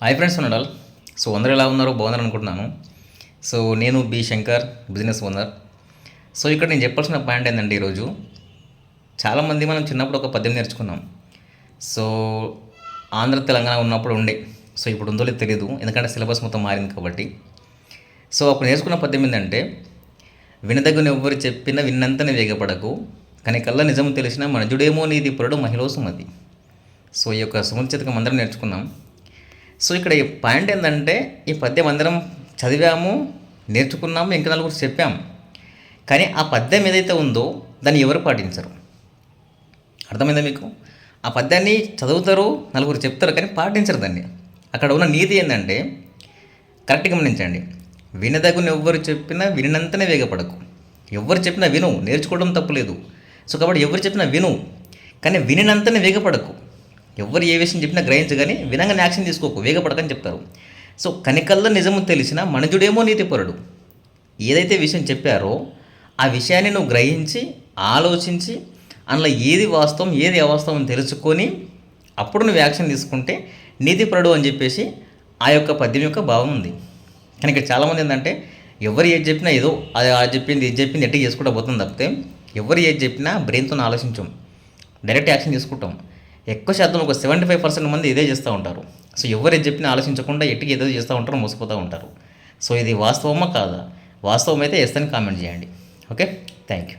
Hi friends ఉన్నాడాల్. So అందరూ ఎలా ఉన్నారు? బాగున్నారు అనుకుంటున్నాను. సో నేను B Shankar, business owner. So ఇక్కడ నేను చెప్పాల్సిన పాయింట్ ఏంటంటే ఈరోజు చాలామంది మనం చిన్నప్పుడు ఒక పద్యం నేర్చుకున్నాం. సో ఆంధ్ర తెలంగాణ ఉన్నప్పుడు ఉండే. సో ఇప్పుడు ఉందో లేదో తెలియదు, ఎందుకంటే సిలబస్ మొత్తం మారింది కాబట్టి. సో అప్పుడు నేర్చుకున్న పద్యం ఏంటంటే, వినదగుని ఎవ్వరు చెప్పినా విన్నంతనే వేగపడకు, కానీ కల్లా నిజం తెలిసిన మనుజుడేమో నీది పురడు మహిళ సుమతి. సో ఈ యొక్క సుమతి చేతకం అందరం నేర్చుకున్నాం. సో ఇక్కడ ఈ పాయింట్ ఏంటంటే, ఈ పద్యం అందరం చదివాము, నేర్చుకున్నాము, ఇంకా నలుగురు చెప్పాము. కానీ ఆ పద్యం ఏదైతే ఉందో దాన్ని ఎవరు పాటించరు. అర్థమైందా మీకు? ఆ పద్యాన్ని చదువుతారు, నలుగురు చెప్తారు, కానీ పాటించరు దాన్ని. అక్కడ ఉన్న నీతి ఏంటంటే, కరెక్ట్గా గమనించండి. వినదగుని ఎవ్వరు చెప్పినా వినినంతనే వేగపడకు. ఎవరు చెప్పినా విను, నేర్చుకోవడం తప్పులేదు. సో కాబట్టి ఎవరు చెప్పినా విను, కానీ వినినంతనే వేగపడకు. ఎవరు ఏ విషయం చెప్పినా గ్రహించు, కానీ వినంగానే యాక్షన్ తీసుకోకు, వేగపడకని చెప్తారు. సో కనికల్లో నిజము తెలిసిన మనుజుడేమో నీతిపరుడు. ఏదైతే విషయం చెప్పారో ఆ విషయాన్ని నువ్వు గ్రహించి ఆలోచించి అందులో ఏది వాస్తవం ఏది అవాస్తవం తెలుసుకొని అప్పుడు నువ్వు యాక్షన్ తీసుకుంటే నీతిపరుడు అని చెప్పేసి ఆ యొక్క పద్యం యొక్క భావం ఉంది. కానీ ఇక్కడ చాలామంది ఏంటంటే, ఎవరు ఏది చెప్పినా ఏదో అది చెప్పింది ఇది చెప్పింది ఎట్టి చేసుకుంటూ పోతుంది తప్పితే, ఎవరు ఏది చెప్పినా బ్రెయిన్తో ఆలోచించాం, డైరెక్ట్ యాక్షన్ తీసుకుంటాం. ఎక్కువ శాతం ఒక 75% మంది ఇదే చేస్తూ ఉంటారు. సో ఎవరు చెప్పినా ఆలోచించకుండా ఎట్టికి ఏదో చేస్తూ ఉంటారు, మోసపోతూ ఉంటారు. సో ఇది వాస్తవమా కాదా? వాస్తవం అయితే ఎస్ అని కామెంట్ చేయండి. Okay, thank you.